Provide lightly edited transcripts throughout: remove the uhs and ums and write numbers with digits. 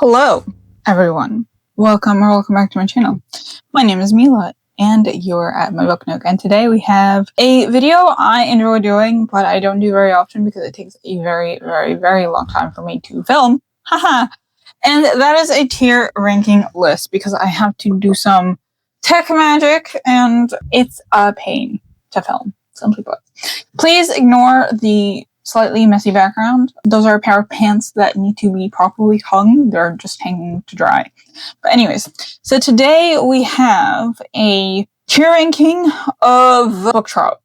Hello, everyone. Welcome back to my channel. My name is Mila, and you're at my book nook. And today we have a video I enjoy doing, but I don't do very often because it takes a very, very, very long time for me to film. Haha. And that is a tier ranking list because I have to do some tech magic, and it's a pain to film. Simply put. Please ignore the slightly messy background. Those are a pair of pants that need to be properly hung. They're just hanging to dry. But anyways, so today we have a tier ranking of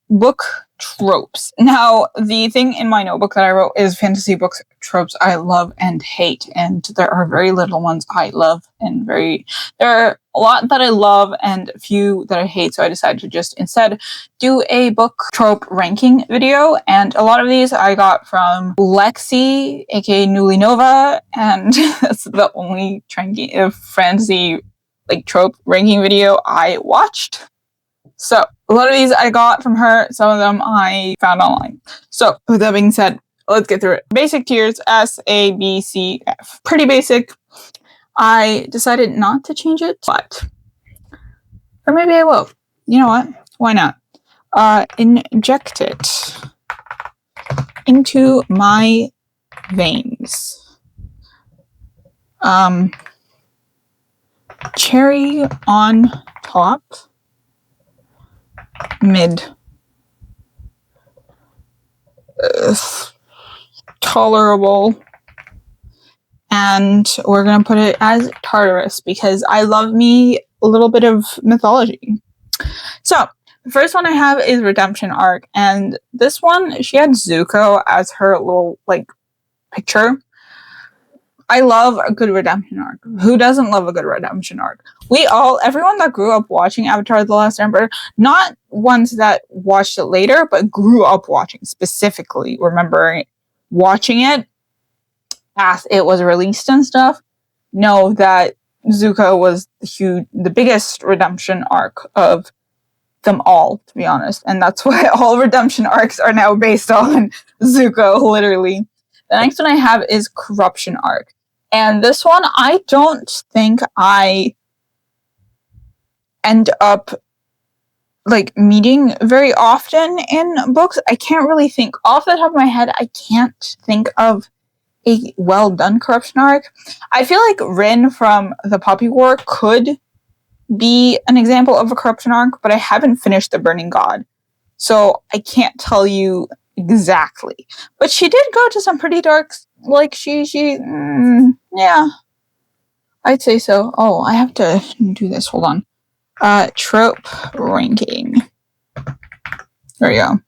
book tropes. Now, the thing in my notebook that I wrote is fantasy books tropes I love and hate, and there are very little ones I love and there are a lot that I love and a few that I hate, so I decided to just instead do a book trope ranking video, and a lot of these I got from Lexi, aka Newly Nova, and that's the only fantasy trope ranking video I watched. So, a lot of these I got from her, some of them I found online. So, with that being said, let's get through it. Basic tiers, S, A, B, C, F. Pretty basic. I decided not to change it, or maybe I will. You know what? Why not? Inject it into my veins. Cherry on top. Mid. Tolerable. And we're gonna put it as Tartarus because I love me a little bit of mythology. So, the first one I have is Redemption Arc, and this one, she had Zuko as her little, picture. I love a good redemption arc. Who doesn't love a good redemption arc? Everyone that grew up watching Avatar: The Last Airbender, not ones that watched it later, but grew up watching, specifically remembering watching it as it was released and stuff, know that Zuko was the biggest redemption arc of them all, to be honest. And that's why all redemption arcs are now based on Zuko, literally. The next one I have is Corruption Arc. And this one, I don't think I end up meeting very often in books. I can't really think off the top of my head. I can't think of a well done corruption arc. I feel like Rin from the Poppy War could be an example of a corruption arc, but I haven't finished The Burning God, so I can't tell you exactly. But she did go to some pretty dark, yeah, I'd say so. Oh, I have to do this. Hold on. Trope ranking. There we go.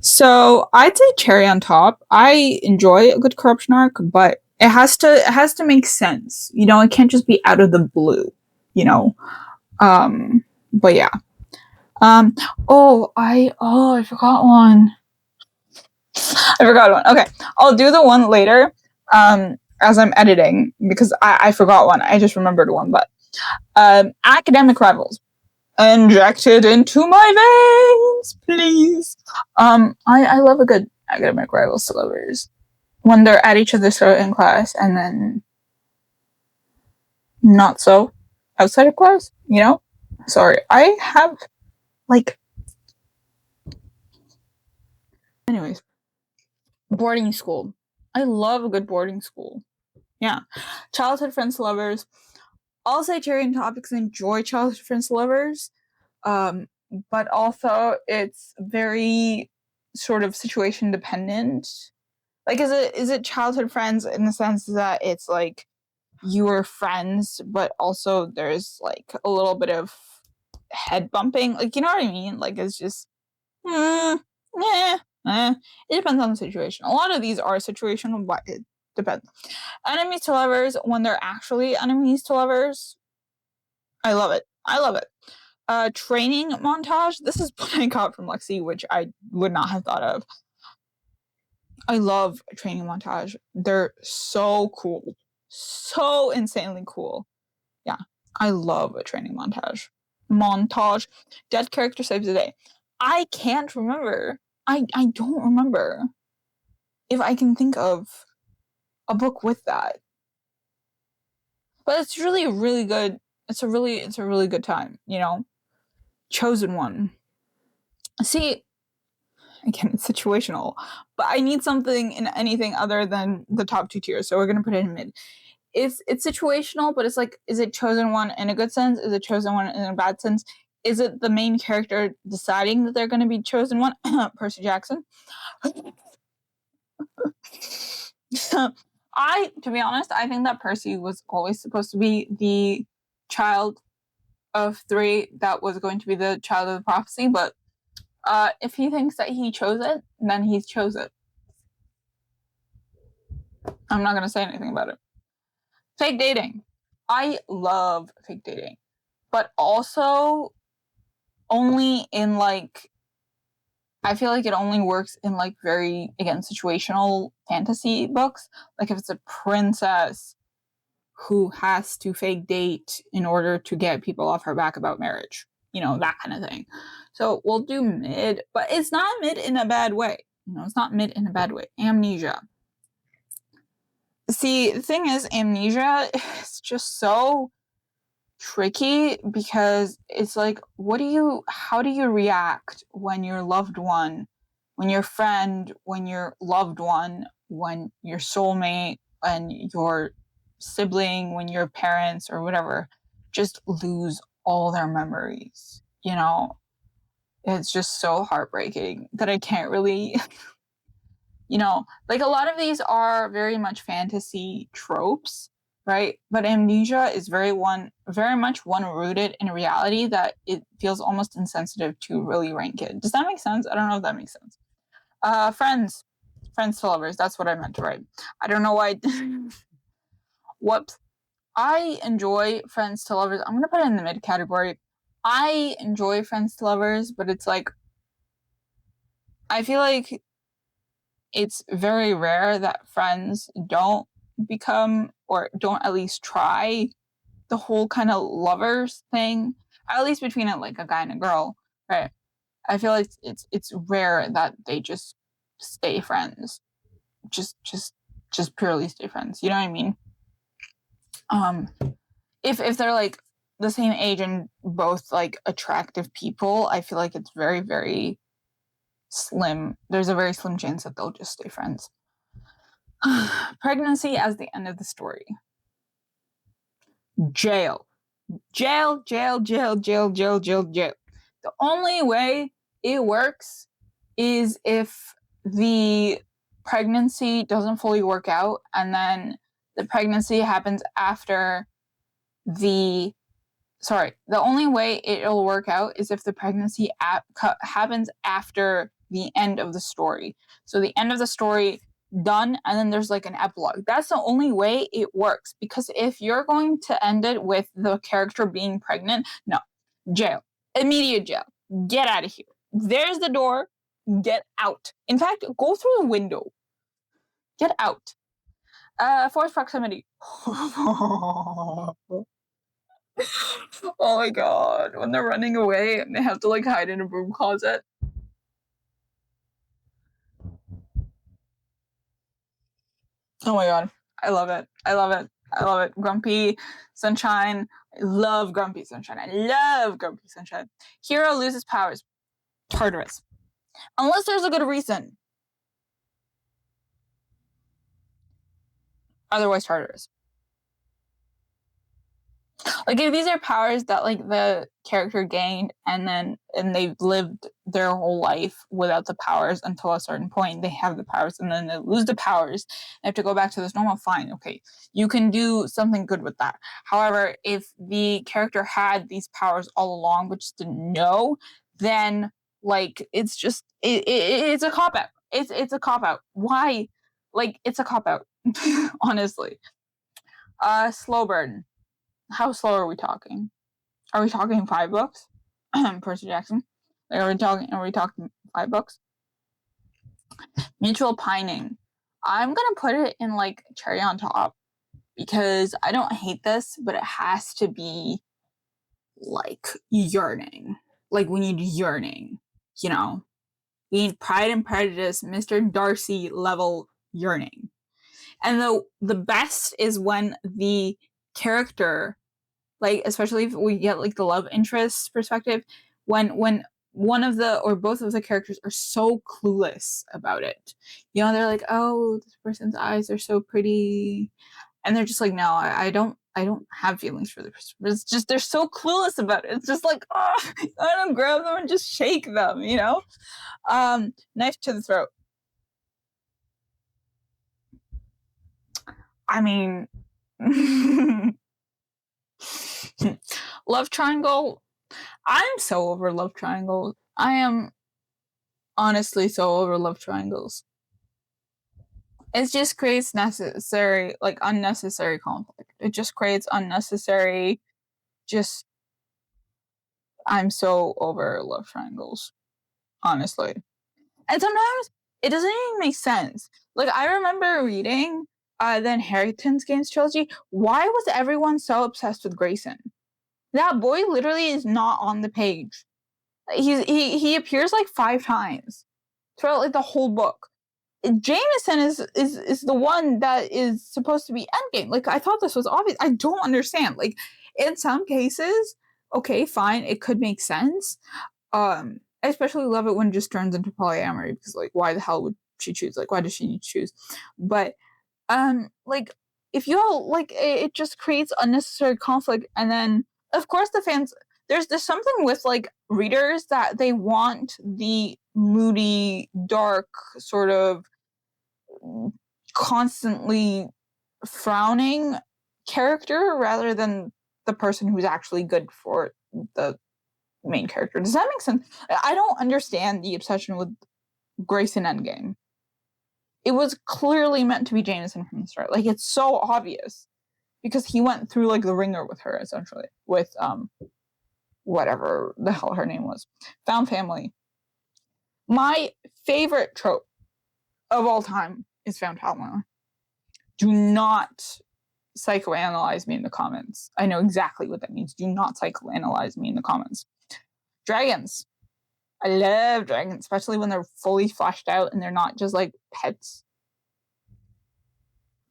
So I'd say cherry on top. I enjoy a good corruption arc, but it has to make sense. You know, it can't just be out of the blue. You know. But yeah. I forgot one. Okay, I'll do the one later. As I'm editing because I forgot one. I just remembered one, but academic rivals. Injected into my veins, please. I love a good academic rivals to lovers when they're at each other's throat in class and then not so outside of class, you know? Sorry, I have anyways, boarding school. I love a good boarding school. Yeah. Childhood friends to lovers. I'll say cherry on top because I enjoy childhood friends to lovers. But also it's very sort of situation dependent. Is it childhood friends in the sense that it's you were friends, but also there's a little bit of head bumping, you know what I mean? It's just it depends on the situation. A lot of these are situational, but it depends. Enemies to lovers, when they're actually enemies to lovers, I love it. Training montage. This is what I got from Lexi, which I would not have thought of. I love a training montage. They're so cool. So insanely cool. Yeah, I love a training montage. Dead character saves the day. I can't remember. I don't remember if I can think of a book with that. But it's really, really good. It's a really good time, you know? Chosen one. See, again, it's situational, but I need something in anything other than the top 2 tiers, so we're gonna put it in mid. It's situational, but it's like, is it chosen one in a good sense? Is it chosen one in a bad sense? Is it the main character deciding that they're going to be chosen one? Percy Jackson. To be honest, I think that Percy was always supposed to be the child of 3 that was going to be the child of the prophecy, but if he thinks that he chose it, then he's chose it. I'm not going to say anything about it. Fake dating. I love fake dating, but also only in like, I feel like it only works in like very, again, situational fantasy books. Like if it's a princess who has to fake date in order to get people off her back about marriage, you know, that kind of thing. So we'll do mid, but it's not mid in a bad way. You know, it's not mid in a bad way. Amnesia. See, the thing is, Amnesia is just so tricky because it's like, how do you react when your loved one, when your friend, when your loved one, when your soulmate, when your sibling, when your parents or whatever just lose all their memories, you know? It's just so heartbreaking that I can't really you know, like a lot of these are very much fantasy tropes, right? But Amnesia is very much one rooted in reality that it feels almost insensitive to really rank it. Does that make sense? I don't know if that makes sense. Friends to lovers. That's what I meant to write. I don't know why. Whoops. I enjoy friends to lovers. I'm gonna put it in the mid category. I enjoy friends to lovers, but it's like, I feel like it's very rare that friends don't become or don't at least try the whole kind of lovers thing, at least between like a guy and a girl, right? I feel like it's rare that they just stay friends, just purely stay friends. You know what I mean? If they're like the same age and both like attractive people, I feel like it's very, very slim. There's a very slim chance that they'll just stay friends. Pregnancy as the end of the story. Jail. Jail. The only way it works is if the pregnancy doesn't fully work out and then the pregnancy happens after the only way it'll work out is if the pregnancy happens after the end of the story. So the end of the story done, and then there's like an epilogue. That's the only way it works, because if you're going to end it with the character being pregnant, no. Jail. Immediate jail. Get out of here. There's the door. Get out. In fact, go through the window. Get out. Forced proximity. Oh my god, when they're running away and they have to like hide in a broom closet. Oh my god, I love it. I love it. I love it. Grumpy Sunshine. I love Grumpy Sunshine. I love Grumpy Sunshine. Hero loses powers. Tartarus. Unless there's a good reason. Otherwise, Tartarus. Like, if these are powers that like the character gained and they've lived their whole life without the powers until a certain point, they have the powers and then they lose the powers, they have to go back to this normal, fine, okay, you can do something good with that. However, if the character had these powers all along but just didn't know, then like it's just it's a cop out. It's a cop out. Why? Like, it's a cop out. Honestly. Slow burn. How slow are we talking? Are we talking 5 books? Percy Jackson. Like, are we talking 5 books? Mutual pining. I'm gonna put it in like cherry on top because I don't hate this, but it has to be like yearning. Like, we need yearning, you know? We need Pride and Prejudice, Mr. Darcy level yearning. And the best is when the character, like especially if we get like the love interest perspective, when one of the or both of the characters are so clueless about it. You know, they're like, oh, this person's eyes are so pretty, and they're just like, no, I don't have feelings for this. It's just they're so clueless about it. It's just like, oh, I don't grab them and just shake them, you know. Knife to the throat. I mean, love triangle. I'm so over love triangles. I am honestly so over love triangles. It just creates unnecessary conflict. It just creates unnecessary, just, I'm so over love triangles, honestly. And sometimes it doesn't even make sense. Like, I remember reading the Inheritance Games trilogy. Why was everyone so obsessed with Grayson? That boy literally is not on the page. He appears like 5 times throughout like the whole book. Jameson is the one that is supposed to be endgame. Like, I thought this was obvious. I don't understand. Like, in some cases, okay, fine, it could make sense. I especially love it when it just turns into polyamory, because like, why the hell would she choose? Like, why does she need to choose? But like, if you all like, it just creates unnecessary conflict, and then of course the fans. There's something with like readers that they want the moody, dark, sort of constantly frowning character rather than the person who's actually good for the main character. Does that make sense? I don't understand the obsession with Grayson Endgame. It was clearly meant to be Jameson from the start. Like, it's so obvious because he went through like the ringer with her, essentially, with whatever the hell her name was. Found family. My favorite trope of all time is found family. Do not psychoanalyze me in the comments. I know exactly what that means. Do not psychoanalyze me in the comments. Dragons. I love dragons, especially when they're fully fleshed out and they're not just like pets.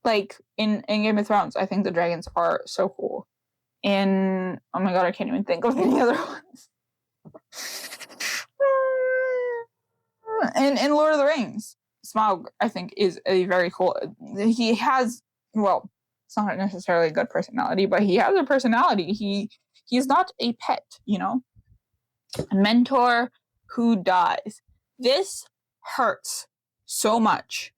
Like in Game of Thrones, I think the dragons are so cool. In, oh my god, I can't even think of any other ones. In Lord of the Rings, Smaug, I think, is a very cool. He has, well, it's not necessarily a good personality, but he has a personality. He's not a pet, you know. A mentor who dies. This hurts so much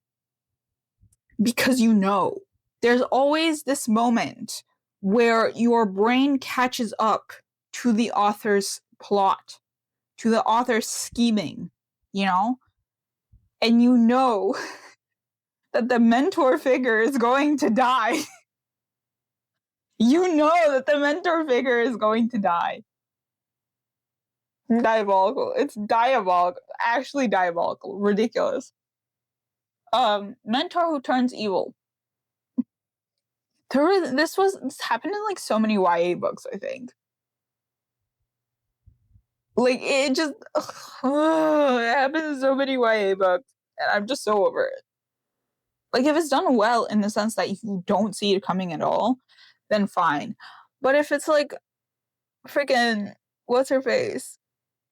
because you know there's always this moment where your brain catches up to the author's plot, to the author's scheming, you know, and you know that the mentor figure is going to die. You know that the mentor figure is going to die. Diabolical. It's diabolical. Actually diabolical. Ridiculous. Mentor who turns evil. This happened in like so many YA books, I think. Like, it just it happens in so many YA books, and I'm just so over it. Like, if it's done well in the sense that you don't see it coming at all, then fine. But if it's like freaking what's her face?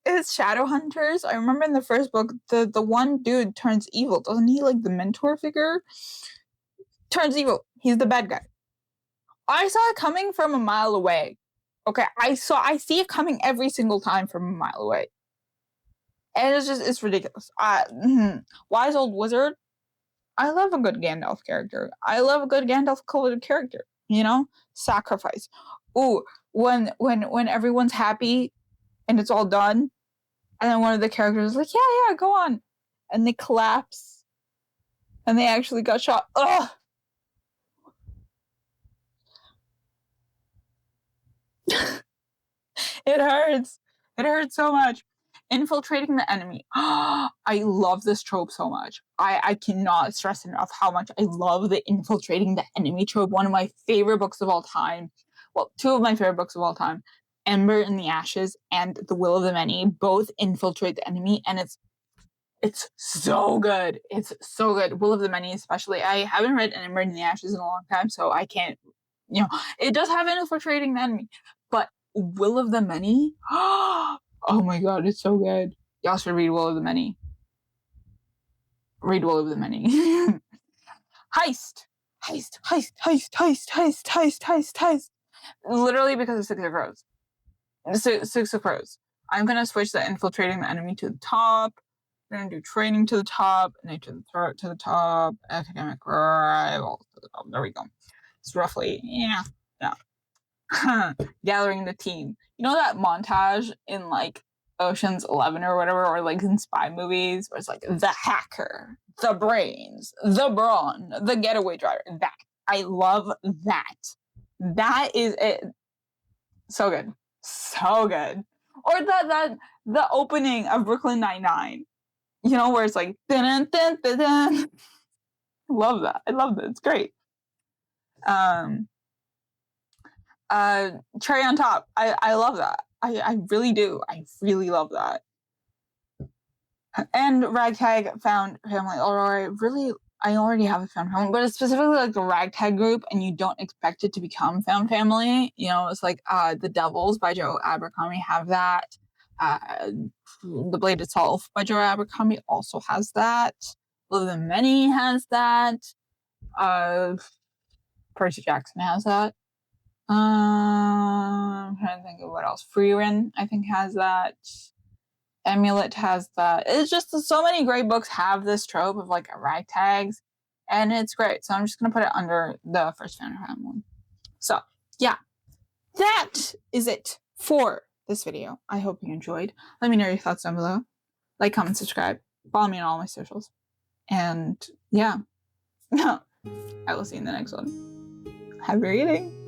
It's Shadowhunters. I remember in the first book, the one dude turns evil, doesn't he? Like, the mentor figure turns evil. He's the bad guy. I saw it coming from a mile away. Okay, I see it coming every single time from a mile away. And it's ridiculous. Wise Old Wizard. I love a good Gandalf character. I love a good Gandalf colored character. You know? Sacrifice. Ooh, when everyone's happy and it's all done, and then one of the characters is like, yeah, go on. And they collapse. And they actually got shot. Ugh! It hurts. It hurts so much. Infiltrating the enemy. I love this trope so much. I cannot stress enough how much I love the infiltrating the enemy trope. One of my favorite books of all time. Well, 2 of my favorite books of all time. Ember in the Ashes and The Will of the Many both infiltrate the enemy, and it's so good. It's so good. Will of the Many especially. I haven't read Ember in the Ashes in a long time, so I can't, you know, it does have infiltrating the enemy, but Will of the Many, oh my god, it's so good. Y'all should read Will of the Many. Read Will of the Many. Heist. Literally because of Six of Crows. Six of Crows. I'm gonna switch the infiltrating the enemy to the top. We're gonna do training to the top, nature of the throat to the top, academic rivals to the top. There we go. It's roughly, yeah. Gathering the team. You know that montage in like Ocean's 11 or whatever, or like in spy movies, where it's like the hacker, the brains, the brawn, the getaway driver. That. I love that. That is it. So good. So good. Or the opening of Brooklyn Nine-Nine. You know, where it's like dun dun dun dun. Love that. I love that. It's great. Cherry on top. I love that. I really do. I really love that. And Ragtag found family. Or I already have a found family, but it's specifically like the Ragtag group, and you don't expect it to become found family. You know, it's like The Devils by Joe Abercrombie have that. The Blade Itself by Joe Abercrombie also has that. Will of the Many has that. Percy Jackson has that. I'm trying to think of what else. Freerin, I think, has that. Amulet has that. It's just so many great books have this trope of like ragtags, and it's great. So I'm just gonna put it under the first found family. So yeah, that is it for this video. I hope you enjoyed. Let me know your thoughts down below. Like, comment, subscribe. Follow me on all my socials. And yeah, I will see you in the next one. Happy reading!